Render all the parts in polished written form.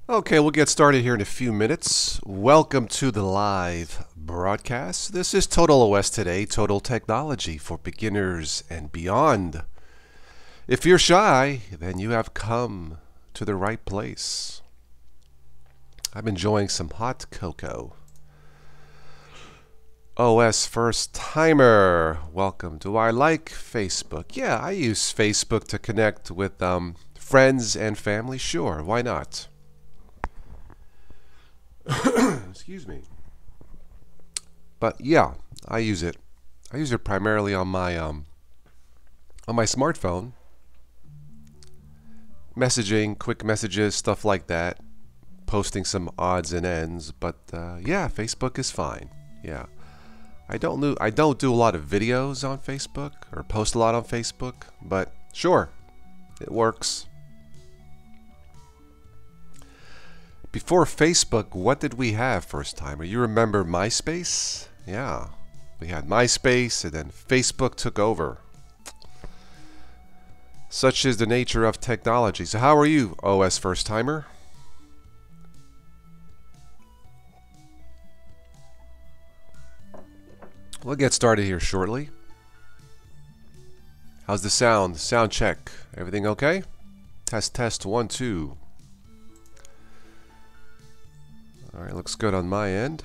Okay, we'll get started here in a few minutes. Welcome to the live broadcast. This is Total OS Today, Total Technology for beginners and beyond. If you're shy, then you have come to the right place. I'm enjoying some hot cocoa. OS first timer, welcome. Do I like Facebook? Yeah, I use Facebook to connect with friends and family. Sure, why not? Excuse me. But yeah, I use it. I use it primarily on my smartphone. Messaging, quick messages, stuff like that. Posting some odds and ends, but yeah, Facebook is fine. Yeah. I don't do a lot of videos on Facebook or post a lot on Facebook, but sure, it works. Before Facebook, what did we have first timer? You remember MySpace? Yeah, we had MySpace and then Facebook took over. Such is the nature of technology. So how are you, OS first timer? We'll get started here shortly. How's the sound? Sound check. Everything okay? Test, test, 1, 2. Alright, looks good on my end.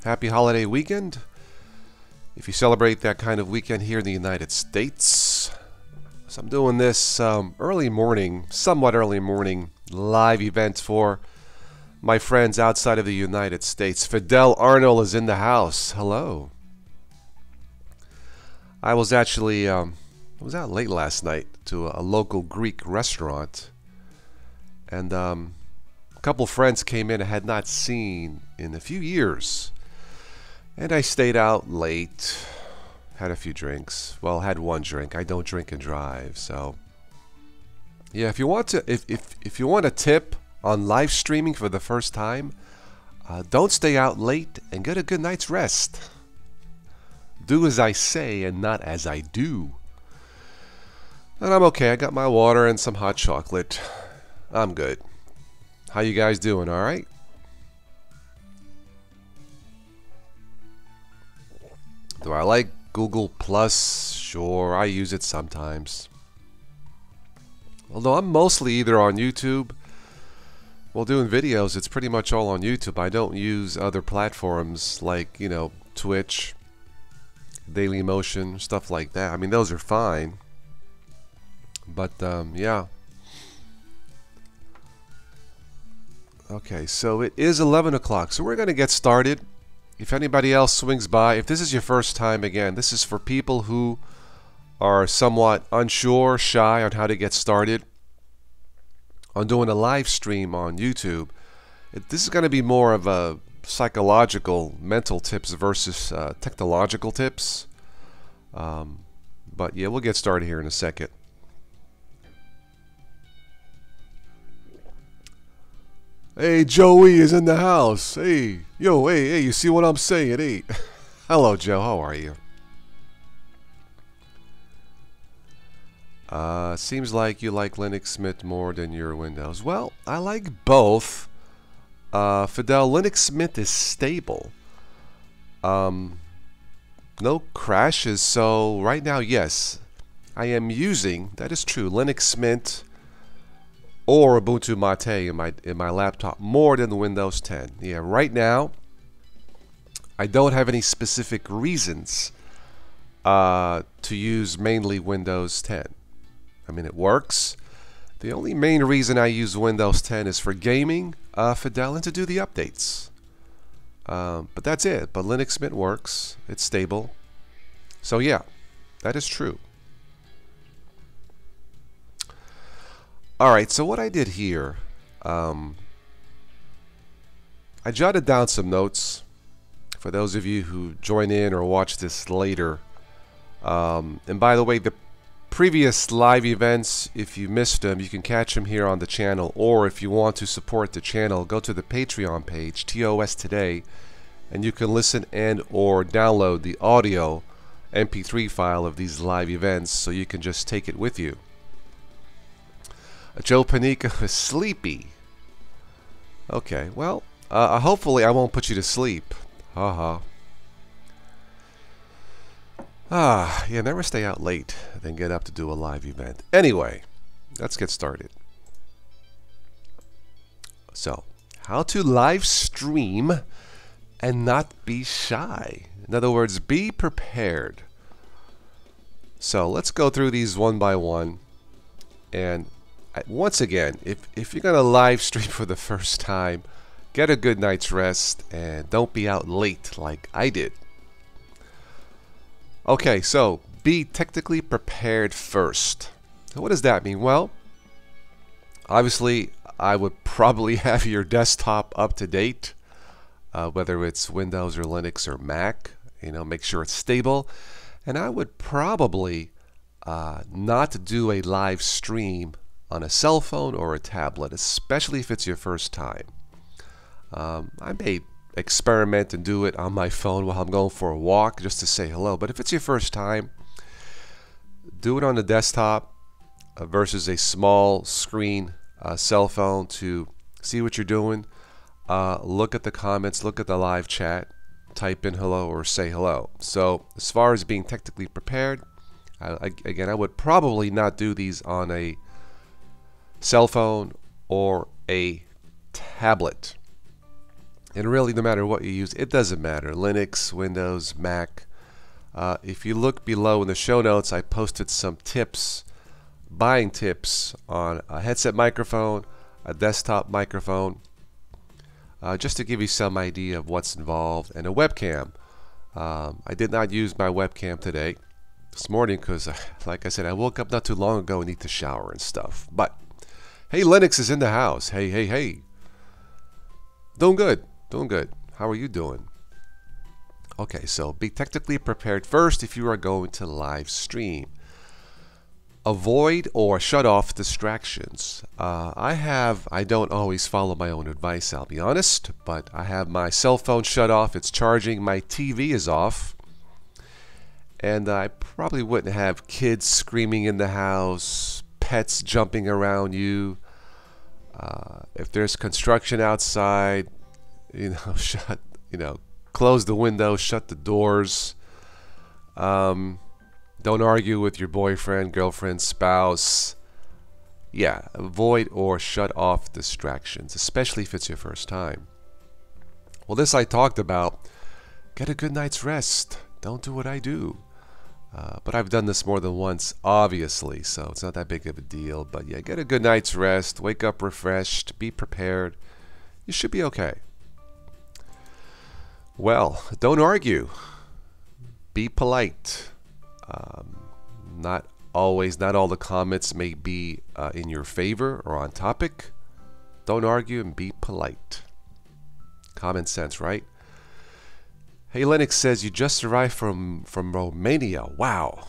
Happy holiday weekend. If you celebrate that kind of weekend here in the United States. So I'm doing this early morning, somewhat early morning live event for my friends outside of the United States. Fidel Arnold is in the house. Hello. I was actually I was out late last night to a local Greek restaurant. And a couple friends came in I had not seen in a few years. And I stayed out late, had a few drinks. Well, had one drink. I don't drink and drive, so yeah, if you want to if you want a tip on live streaming for the first time, don't stay out late and get a good night's rest. Do as I say and not as I do. And I'm okay. I got my water and some hot chocolate. I'm good. How you guys doing? All right? Do I like Google Plus? Sure, I use it sometimes. Although I'm mostly either on YouTube. Well, doing videos, it's pretty much all on YouTube. I don't use other platforms like, you know, Twitch, Dailymotion, stuff like that. I mean, those are fine. But, yeah. Okay, so it is 11 o'clock, so we're going to get started. If anybody else swings by, if this is your first time, again, this is for people who are somewhat unsure, shy on how to get started on doing a live stream on YouTube. This is going to be more of a psychological, mental tips versus technological tips. But yeah, we'll get started here in a second. Hey, Joey is in the house. Hey, yo, hey, you see what I'm saying? Hey, hello, Joe. How are you? Seems like you like Linux Mint more than your Windows. Well, I like both. Fidel, Linux Mint is stable. No crashes. So right now, yes, I am using. That is true. Linux Mint or Ubuntu Mate in my laptop more than the Windows 10. Yeah, right now I don't have any specific reasons to use mainly Windows 10. I mean, it works. The only main reason I use Windows 10 is for gaming, Fidel, and to do the updates. But that's it. But Linux Mint works. It's stable. So yeah, that is true. Alright, so what I did here, I jotted down some notes for those of you who join in or watch this later. And by the way, the previous live events, if you missed them, you can catch them here on the channel, or if you want to support the channel, go to the Patreon page, TOS Today, and you can listen and or download the audio MP3 file of these live events so you can just take it with you. Joe Panica is sleepy. Okay, well, hopefully I won't put you to sleep. Haha. Yeah, never stay out late, then get up to do a live event. Anyway, let's get started. So, how to live stream and not be shy. In other words, be prepared. So let's go through these one by one. And once again, if you're going to live stream for the first time, get a good night's rest and don't be out late like I did. Okay, so be technically prepared first. So what does that mean? Well, obviously, I would probably have your desktop up to date, whether it's Windows or Linux or Mac. Make sure it's stable. And I would probably not do a live stream on a cell phone or a tablet, especially if it's your first time. I may experiment and do it on my phone while I'm going for a walk just to say hello. But if it's your first time, do it on the desktop versus a small screen cell phone to see what you're doing. Look at the comments, look at the live chat, type in hello or say hello. So as far as being technically prepared, again, I would probably not do these on a cell phone or a tablet. And really, no matter what you use, it doesn't matter. Linux, Windows, Mac. If you look below in the show notes, I posted some tips, buying tips on a headset microphone, a desktop microphone, just to give you some idea of what's involved, and a webcam. I did not use my webcam today, this morning, because, like I said, I woke up not too long ago and need to shower and stuff. But, hey, Linux is in the house. Hey, hey, hey. Doing good. Doing good. How are you doing? Okay, so be technically prepared first if you are going to live stream. Avoid or shut off distractions. I don't always follow my own advice, I'll be honest, but I have my cell phone shut off, it's charging, my TV is off, and I probably wouldn't have kids screaming in the house, pets jumping around you. If there's construction outside, close the windows, shut the doors. Don't argue with your boyfriend, girlfriend, spouse. Yeah, avoid or shut off distractions, especially if it's your first time. Well, this I talked about. Get a good night's rest. Don't do what I do. But I've done this more than once, obviously, so it's not that big of a deal. But yeah, get a good night's rest. Wake up refreshed. Be prepared. You should be okay. Well, don't argue. Be polite. Not all the comments may be in your favor or on topic. Don't argue and be polite. Common sense, right? Hey, Linux says you just arrived from Romania. Wow.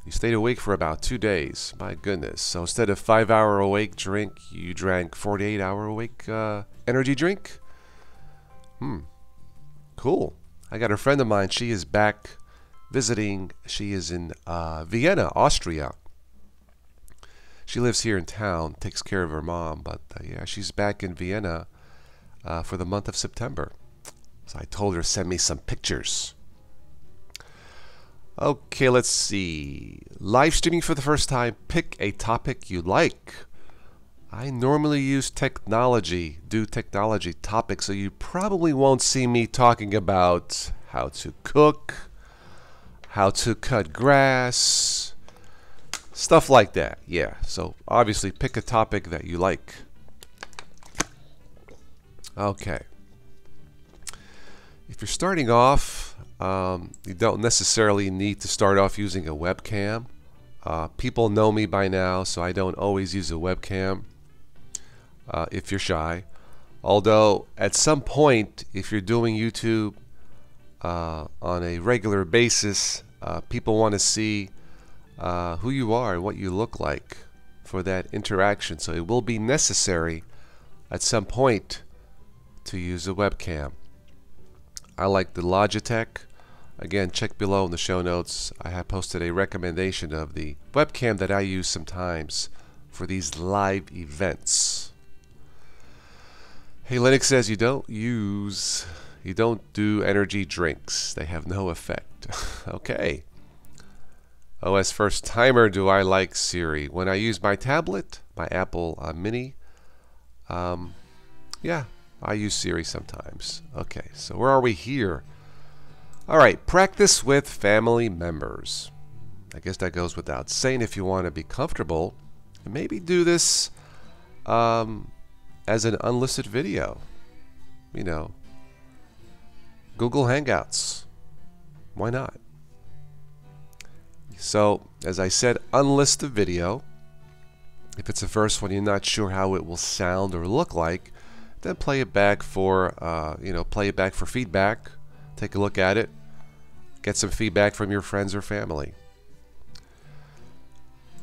You stayed awake for about 2 days. My goodness. So instead of 5-hour awake drink, you drank 48-hour awake energy drink? Cool. I got a friend of mine. She is back visiting. She is in Vienna, Austria. She lives here in town, takes care of her mom, but yeah, she's back in Vienna for the month of September. So I told her to send me some pictures. Okay, let's see. Live streaming for the first time, pick a topic you like. I normally use technology topics, so you probably won't see me talking about how to cook, how to cut grass, stuff like that. Yeah, so obviously pick a topic that you like. Okay. If you're starting off, you don't necessarily need to start off using a webcam. People know me by now, so I don't always use a webcam if you're shy. Although, at some point, if you're doing YouTube on a regular basis, people want to see who you are and what you look like for that interaction. So it will be necessary at some point to use a webcam. I like the Logitech. Again, check below in the show notes. I have posted a recommendation of the webcam that I use sometimes for these live events. Hey, Linux says you don't do energy drinks. They have no effect. Okay. OS first timer, do I like Siri? When I use my tablet, my Apple Mini, yeah, I use Siri sometimes. Okay, so where are we here? All right, practice with family members. I guess that goes without saying. If you want to be comfortable, maybe do this as an unlisted video. You know, Google Hangouts. Why not? So, as I said, unlist the video. If it's the first one, you're not sure how it will sound or look like, then play it back for, play it back for feedback. Take a look at it. Get some feedback from your friends or family.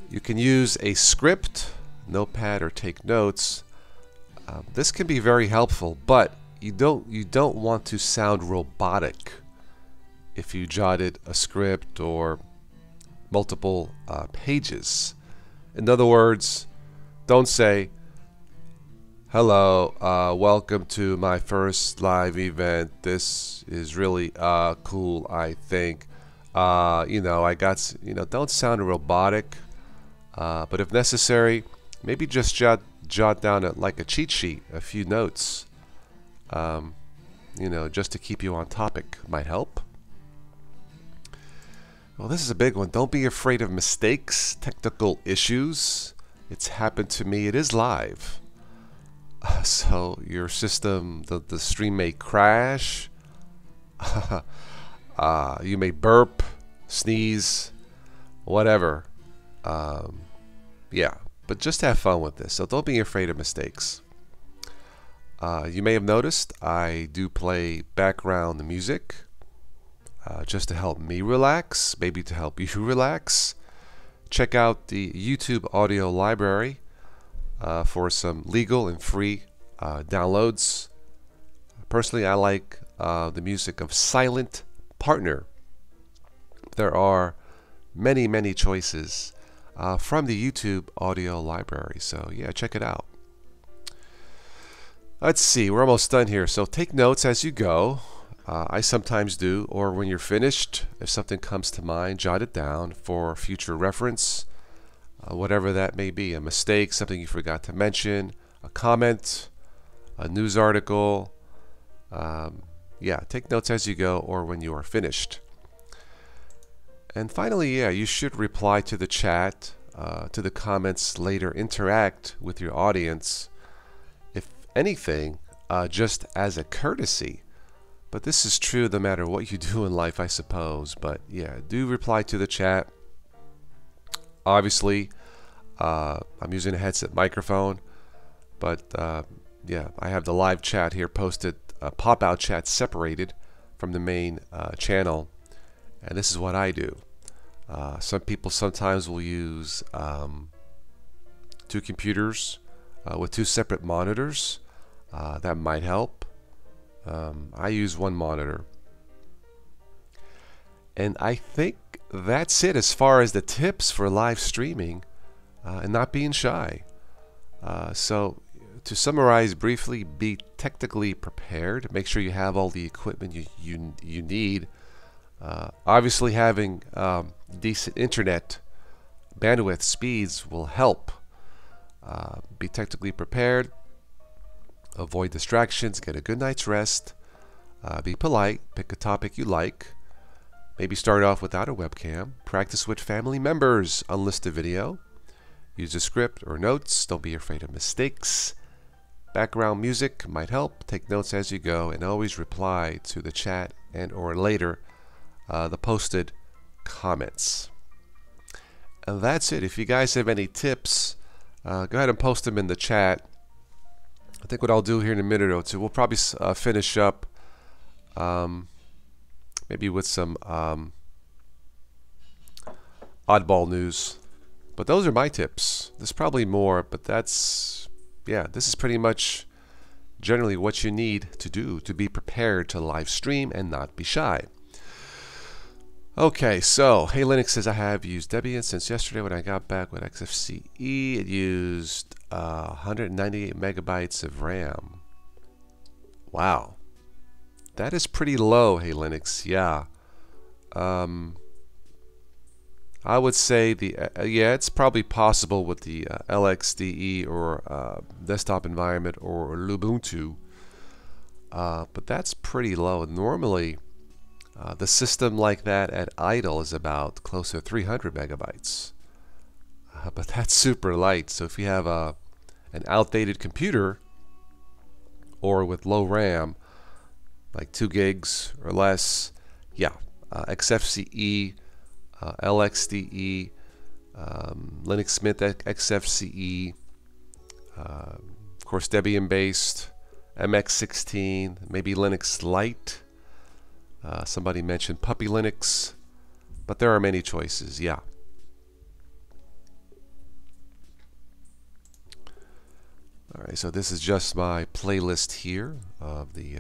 You can use a script, notepad, or take notes. This can be very helpful, but you don't want to sound robotic if you jotted a script or multiple pages. In other words, don't say, "Hello, welcome to my first live event. This is really cool, I think. I got, don't sound robotic. But if necessary, maybe just jot down like a cheat sheet, a few notes, just to keep you on topic might help. Well, this is a big one. Don't be afraid of mistakes, technical issues. It's happened to me. It is live. So your system, the stream may crash. You may burp, sneeze, whatever. Yeah, but just have fun with this. So don't be afraid of mistakes. You may have noticed I do play background music just to help me relax, maybe to help you relax. Check out the YouTube audio library for some legal and free downloads. Personally, I like the music of Silent Partner. There are many choices from the YouTube audio library, so yeah, check it out. Let's see, we're almost done here, so take notes as you go. I sometimes do, or when you're finished, if something comes to mind, jot it down for future reference, whatever that may be. A mistake, something you forgot to mention, a comment, a news article. Yeah, take notes as you go or when you are finished. And finally, yeah, you should reply to the chat, to the comments later, interact with your audience, if anything, just as a courtesy. But this is true no matter what you do in life, I suppose. But yeah, do reply to the chat. Obviously, I'm using a headset microphone, but yeah, I have the live chat here posted, pop-out chat separated from the main channel. And this is what I do. Some people sometimes will use two computers with two separate monitors. That might help. I use one monitor. And I think that's it as far as the tips for live streaming and not being shy. So to summarize briefly, be technically prepared. Make sure you have all the equipment you need. Obviously, having decent internet bandwidth speeds will help. Be technically prepared. Avoid distractions. Get a good night's rest. Be polite. Pick a topic you like. Maybe start off without a webcam. Practice with family members. Unlist a video. Use a script or notes. Don't be afraid of mistakes. Background music might help. Take notes as you go, and always reply to the chat and or later the posted comments. And that's it. If you guys have any tips, go ahead and post them in the chat. I think what I'll do here in a minute or two, we'll probably finish up maybe with some oddball news. But those are my tips. There's probably more, but that's, yeah, this is pretty much generally what you need to do to be prepared to live stream and not be shy. Okay, so Hey Linux says I have used Debian since yesterday when I got back with XFCE. It used 198 megabytes of RAM. Wow, that is pretty low, Hey Linux. Yeah, I would say the yeah, it's probably possible with the LXDE or desktop environment or Lubuntu, but that's pretty low. Normally, the system like that at idle is about closer to 300 megabytes. But that's super light. So if you have an outdated computer or with low RAM, like 2 gigs or less, yeah, XFCE, LXDE, Linux Mint XFCE, of course Debian based, MX16, maybe Linux Lite. Somebody mentioned Puppy Linux, but there are many choices, yeah. Alright, so this is just my playlist here of the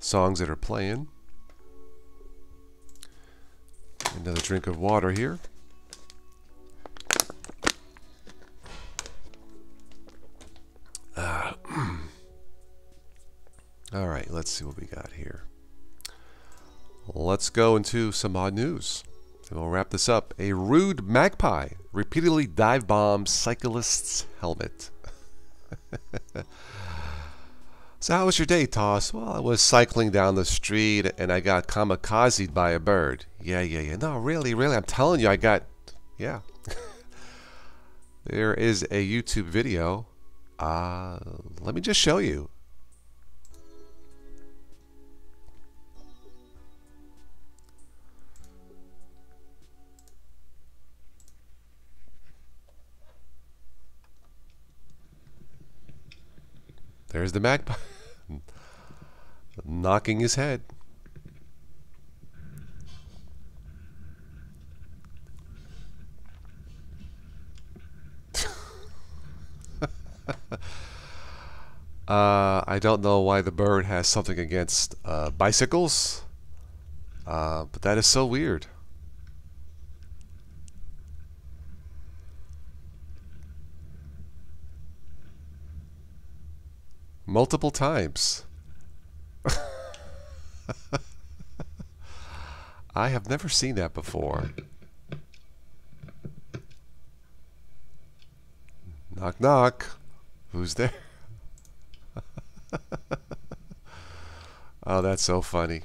songs that are playing. Another drink of water here. Alright, let's see what we got here. Let's go into some odd news. And we'll wrap this up. A rude magpie repeatedly dive bombs cyclist's helmet. So how was your day, Toss? Well, I was cycling down the street and I got kamikazed by a bird. Yeah. No, really, I'm telling you, I got, yeah. There is a YouTube video. Let me just show you. There's the magpie knocking his head. I don't know why the bird has something against bicycles, but that is so weird. Multiple times. I have never seen that before. Knock, knock. Who's there? Oh, that's so funny.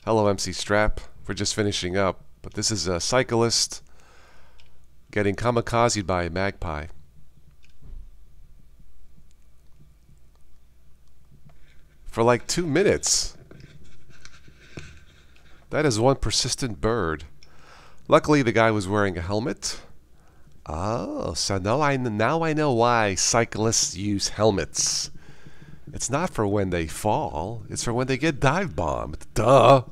Hello, MC Strap. We're just finishing up, but this is a cyclist getting kamikazed by a magpie. For like 2 minutes. That is one persistent bird. Luckily, the guy was wearing a helmet. Oh, so now I know why cyclists use helmets. It's not for when they fall. It's for when they get dive bombed. Duh.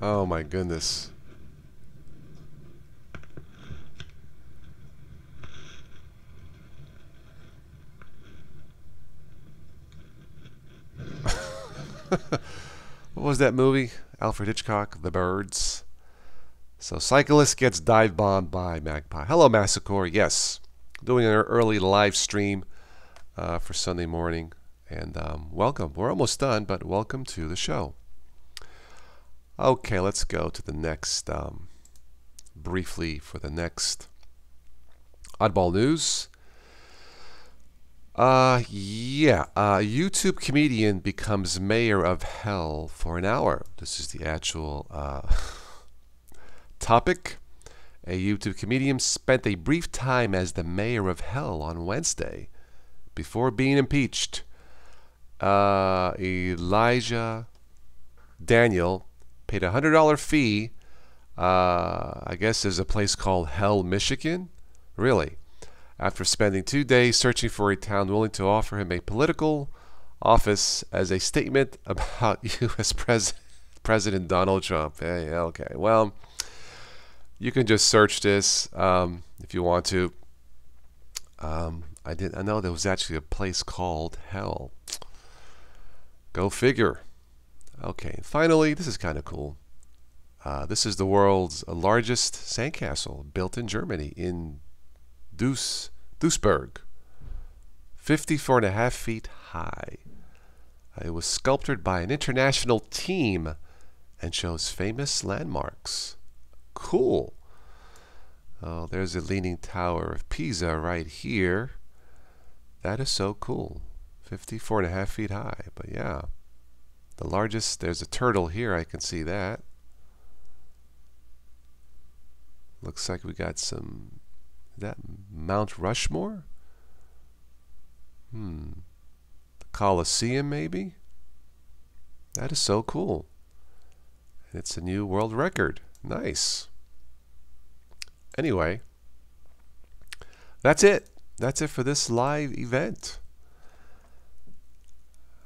Oh my goodness. What was that movie? Alfred Hitchcock, The Birds. So cyclist gets dive bombed by magpie. Hello, Massacre. Yes, doing an early live stream for Sunday morning. And welcome. We're almost done, but welcome to the show. Okay, let's go to the next, briefly for the next Oddball News. YouTube comedian becomes mayor of hell for an hour. This is the actual topic. A YouTube comedian spent a brief time as the mayor of hell on Wednesday before being impeached. Elijah Daniel paid a $100 fee. I guess there's a place called Hell, Michigan. Really? After spending 2 days searching for a town willing to offer him a political office as a statement about U.S. President Donald Trump. Hey, okay. Well, you can just search this if you want to. I know there was actually a place called Hell. Go figure. Okay, finally, this is kind of cool. This is the world's largest sandcastle, built in Germany, in Duisburg. 54.5 feet high. It was sculpted by an international team and shows famous landmarks. Cool. Oh, there's the Leaning Tower of Pisa right here. That is so cool. 54.5 feet high. But yeah, the largest, there's a turtle here. I can see that. Looks like we got some, is that Mount Rushmore? The Colosseum maybe? That is so cool. And it's a new world record. Nice. Anyway, that's it. That's it for this live event.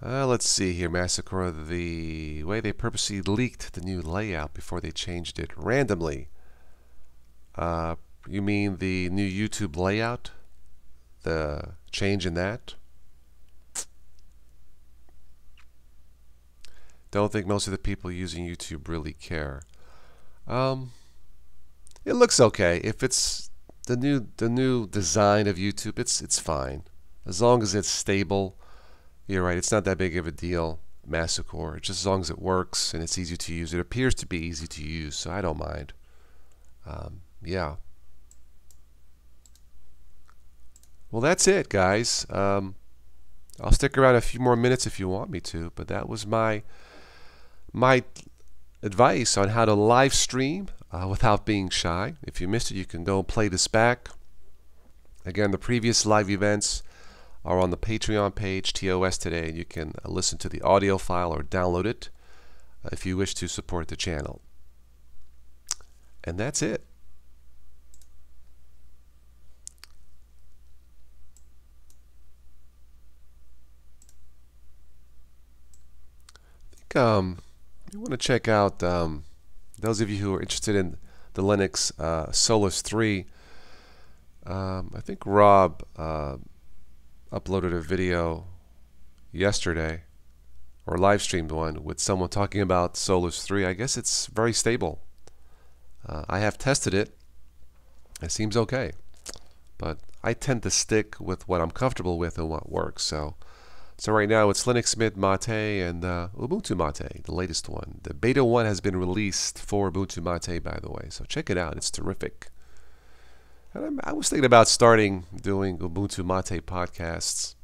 Let's see here, Massacre. The way they purposely leaked the new layout before they changed it randomly. You mean the new YouTube layout? The change in that? Don't think most of the people using YouTube really care. It looks okay. If it's the new design of YouTube, it's fine. As long as it's stable. You're right, it's not that big of a deal. Massacre. Just as long as it works and it's easy to use. It appears to be easy to use, so I don't mind. Yeah. Well, that's it, guys. I'll stick around a few more minutes if you want me to, but that was my advice on how to live stream without being shy. If you missed it, you can go and play this back. Again, the previous live events are on the Patreon page, TOS Today, and you can listen to the audio file or download it if you wish to support the channel. And that's it. I think you want to check out, those of you who are interested in the Linux Solus 3, I think Rob uploaded a video yesterday, or live streamed one, with someone talking about Solus 3. I guess it's very stable. I have tested it. It seems okay. But I tend to stick with what I'm comfortable with and what works. So right now it's Linux Mint Mate and Ubuntu Mate, the latest one. The beta 1 has been released for Ubuntu Mate, by the way. So check it out. It's terrific. And I was thinking about starting doing Ubuntu Mate podcasts.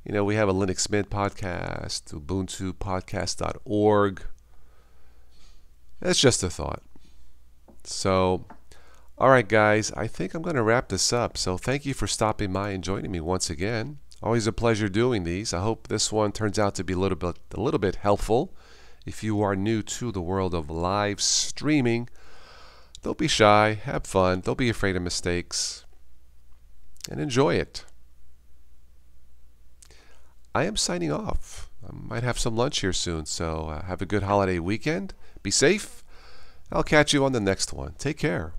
You know, we have a Linux Mint podcast, ubuntupodcast.org. That's just a thought. So, all right, guys, I think I'm going to wrap this up. So thank you for stopping by and joining me once again. Always a pleasure doing these. I hope this one turns out to be a little bit helpful. If you are new to the world of live streaming, don't be shy, have fun, don't be afraid of mistakes, and enjoy it. I am signing off. I might have some lunch here soon, so have a good holiday weekend. Be safe. I'll catch you on the next one. Take care.